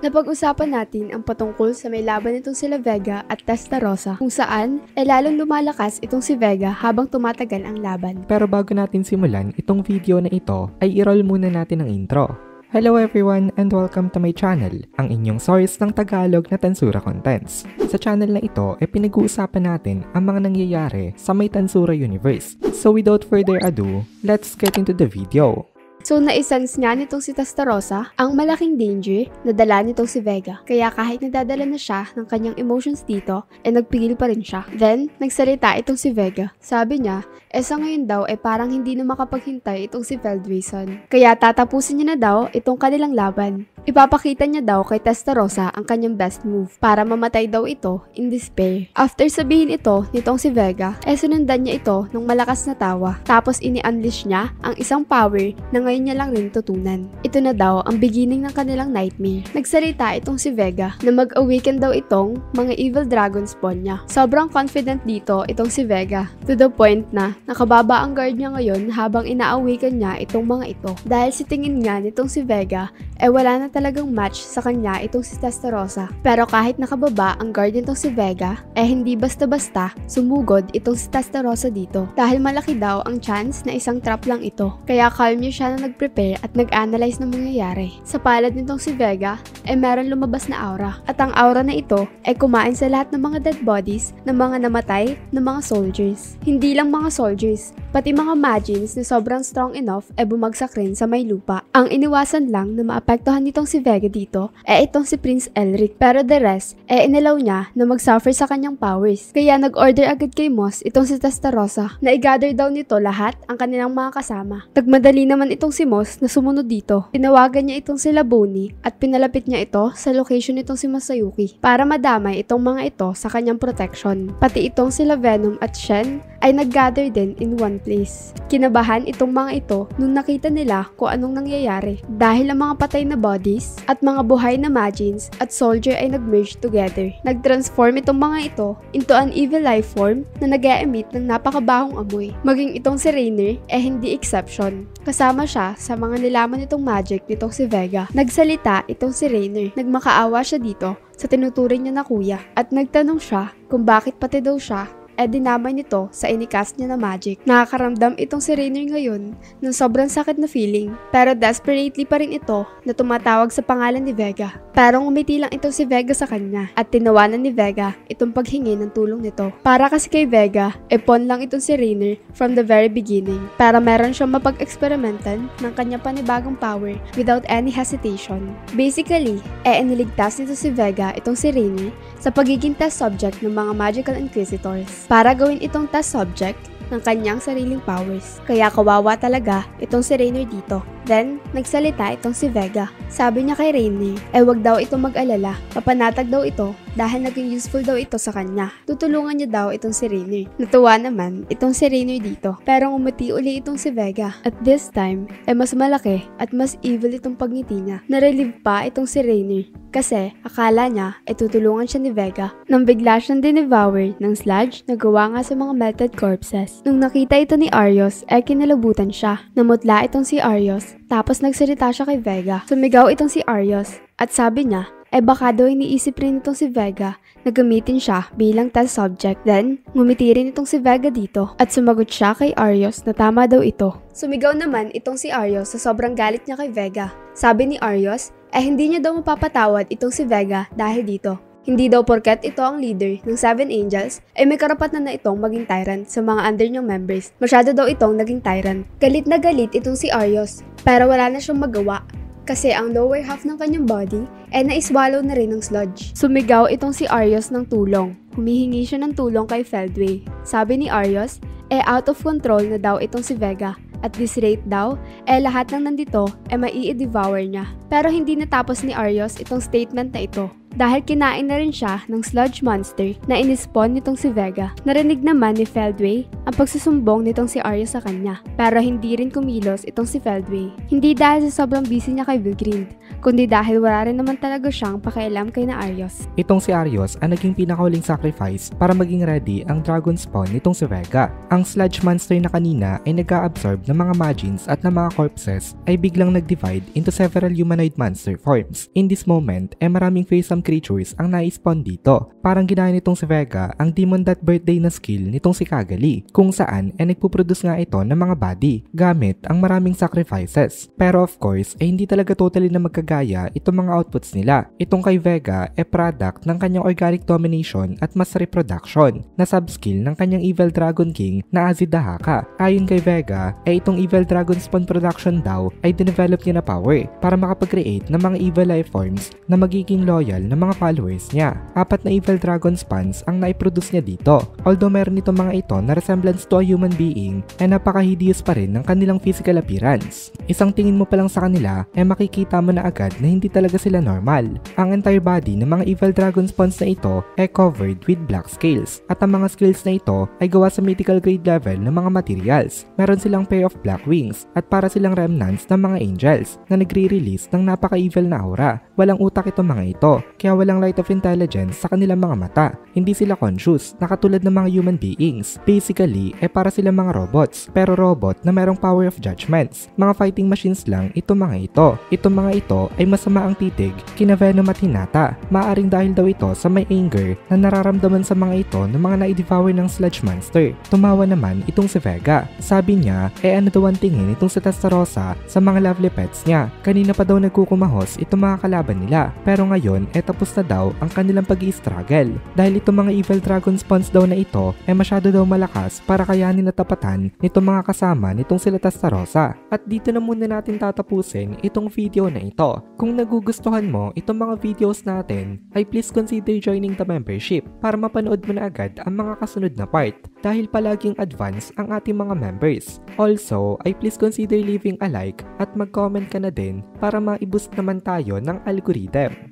Napag-usapan natin ang patungkol sa may laban nitong sila Vega at Testarossa, kung saan lalong lumalakas itong si Vega habang tumatagal ang laban. Pero bago natin simulan itong video na ito, ay i-roll muna natin ang intro. Hello everyone and welcome to my channel, ang inyong source ng Tagalog na Tansura Contents. Sa channel na ito ay pinag-uusapan natin ang mga nangyayari sa may Tansura universe. So without further ado, let's get into the video. So naisense nga nitong si Testarossa ang malaking danger na dala nitong si Vega. Kaya kahit nadadala na siya ng kanyang emotions dito, nagpigil pa rin siya. Then, nagsalita itong si Vega. Sabi niya, sa ngayon daw parang hindi na makapaghintay itong si Feldwayson. Kaya tatapusin niya na daw itong kanilang laban. Ipapakita niya daw kay Testarossa ang kanyang best move para mamatay daw ito in despair. After sabihin ito nitong si Vega, sunundan niya ito ng malakas na tawa. Tapos ini-unleash niya ang isang power na ngayon niya lang rin tutunan. Ito na daw ang beginning ng kanilang nightmare. Nagsalita itong si Vega na mag-awaken daw itong mga evil dragon spawn niya. Sobrang confident dito itong si Vega to the point na nakababa ang guard niya ngayon habang ina-awaken niya itong mga ito. Dahil si tingin nga nitong si Vega, wala na talagang match sa kanya itong si Testarossa. Pero kahit nakababa ang guard nitong si Vega, hindi basta-basta sumugod itong si Testarossa dito. Dahil malaki daw ang chance na isang trap lang ito. Kaya calm niya siya na nag-prepare at nag-analyze ng mangyayari. Sa palad nitong si Vega, meron lumabas na aura. At ang aura na ito kumain sa lahat ng mga dead bodies ng mga namatay ng mga soldiers. Hindi lang mga soldiers, pati mga magins na sobrang strong enough bumagsak rin sa may lupa. Ang iniwasan lang na maapektuhan nitong si Vega dito itong si Prince Elric. Pero the rest inalaw niya na mag-suffer sa kanyang powers. Kaya nag-order agad kay Moss itong si Testarossa na i-gather daw nito lahat ang kanilang mga kasama. Nagmadali naman itong si Moss na sumunod dito. Tinawagan niya itong sila Bonnie at pinalapit niya ito sa location nitong si Masayuki para madamay itong mga ito sa kanyang protection. Pati itong sila Venom at Shen ay nag-gather din in one place. Kinabahan itong mga ito nung nakita nila kung anong nangyayari dahil ang mga patay na bodies at mga buhay na magins at soldier ay nag-merge together. Nag-transform itong mga ito into an evil life form na nag-e-emit ng napakabahong amoy. Maging itong si Rainer hindi exception. Kasama siya sa mga nilaman nitong magic nitong si Vega. Nagsalita itong si Rainer. Nagmakaawa siya dito sa tinuturing niya na kuya at nagtanong siya kung bakit pati daw siya dinamay nito sa inicast niya na magic. Nakakaramdam itong si Rainer ngayon ng sobrang sakit na feeling, pero desperately pa rin ito na tumatawag sa pangalan ni Vega. Pero ngumiti lang itong si Vega sa kanya at tinawanan ni Vega itong paghingi ng tulong nito. Para kasi kay Vega, pawn lang itong si Rainer from the very beginning para meron siyang mapag-experimentan ng kanya panibagong power without any hesitation. Basically, iniligtas nito si Vega itong si Rainer sa pagiging test subject ng mga magical inquisitors para gawin itong test subject ng kanyang sariling powers. Kaya kawawa talaga itong si Rainer dito. Then, nagsalita itong si Vega. Sabi niya kay Rainer, wag daw ito mag-alala. Papanatag daw ito dahil naging useful daw ito sa kanya. Tutulungan niya daw itong si Rainer. Natuwa naman itong si Rainer dito. Pero ngumiti uli itong si Vega. At this time, mas malaki at mas evil itong pagngiti niya. Narelieve pa itong si Rainer. Kasi akala niya tutulungan siya ni Vega. Nang bigla siyang dinevour ng sludge na gawa nga sa mga melted corpses. Nung nakita ito ni Arios, kinalabutan siya. Namutla itong si Arios. Tapos nagsalita siya kay Vega. Sumigaw itong si Arios at sabi niya, baka daw iniisip rin itong si Vega na gamitin siya bilang test subject. Then, ngumiti rin itong si Vega dito at sumagot siya kay Arios na tama daw ito. Sumigaw naman itong si Arios sa sobrang galit niya kay Vega. Sabi ni Arios, hindi niya daw mapapatawad itong si Vega dahil dito. Hindi daw porket ito ang leader ng Seven Angels, may karapatan na itong maging tyrant sa mga under niyang members. Masyado daw itong naging tyrant. Galit na galit itong si Arios, pero wala na siyang magawa. Kasi ang lower half ng kanyang body naiswallow na rin ng sludge. Sumigaw itong si Arios ng tulong. Humihingi siya ng tulong kay Feldway. Sabi ni Arios, out of control na daw itong si Vega. At this rate daw, lahat ng nandito mai-devour niya. Pero hindi natapos ni Arios itong statement na ito. dahil kinain na rin siya ng sludge monster na inispawn nitong si Vega. Narinig naman ni Feldway ang pagsusumbong nitong si Arios sa kanya, pero hindi rin kumilos itong si Feldway. Hindi dahil sa sobrang busy niya kay Vilgrind, kundi dahil wala rin naman talaga siyang pakialam kay na Arios. Itong si Arios ang naging pinakahuling sacrifice para maging ready ang dragon spawn nitong si Vega. Ang sludge monster na kanina ay nag-a-absorb ng mga magins at ng mga corpses ay biglang nag-divide into several humanoid monster forms. In this moment, maraming fearsome creatures ang na-spawn dito. Parang ginaya nitong si Vega ang Demon That Birthday na skill nitong si Cagali, kung saan nagpuproduce nga ito ng mga body gamit ang maraming sacrifices. Pero of course, hindi talaga totally na magkagaya itong mga outputs nila. Itong kay Vega product ng kanyang organic domination at mass reproduction na subskill ng kanyang Evil Dragon King na Azidahaka. Ayon kay Vega, itong Evil Dragon Spawn production daw ay dinevelop niya na power para makapag-create ng mga evil life forms na magiging loyal na mga followers niya. 4 na Evil Dragon Spawns ang naiproduce niya dito. Although meron itong mga ito na resemblance to a human being, napaka-hideous pa rin ng kanilang physical appearance. Isang tingin mo pa lang sa kanila, makikita mo na agad na hindi talaga sila normal. Ang entire body ng mga Evil Dragon Spawns na ito ay covered with black scales, at ang mga scales na ito ay gawa sa mythical grade level ng mga materials. Meron silang pair of black wings at para silang remnants ng mga angels na nagre-release ng napaka-evil na aura. Walang utak itong mga ito, kaya walang light of intelligence sa kanilang mga mata. Hindi sila conscious na katulad ng mga human beings. Basically, para silang mga robots, pero robot na merong power of judgments. Mga fighting machines lang itong mga ito. Itong mga ito ay masama ang titig kina Venom at Hinata. Maaring dahil daw ito sa may anger na nararamdaman sa mga ito ng mga na-devour ng sludge monster. Tumawa naman itong si Vega. Sabi niya, ano daw ang tingin itong si Testarossa sa mga lovely pets niya. Kanina pa daw nagkukumahos itong mga kalaban nila, pero ngayon tapos na daw ang kanilang pag-i-struggle. Dahil itong mga Evil Dragon Spawns daw na ito masyado daw malakas para kayanin na tapatan nitong mga kasama nitong sila Testarossa. At dito na muna natin tatapusin itong video na ito. Kung nagugustuhan mo itong mga videos natin, ay please consider joining the membership para mapanood mo na agad ang mga kasunod na part, dahil palaging advance ang ating mga members. Also, ay please consider leaving a like at mag-comment ka na din para ma-boost naman tayo ng algorithm.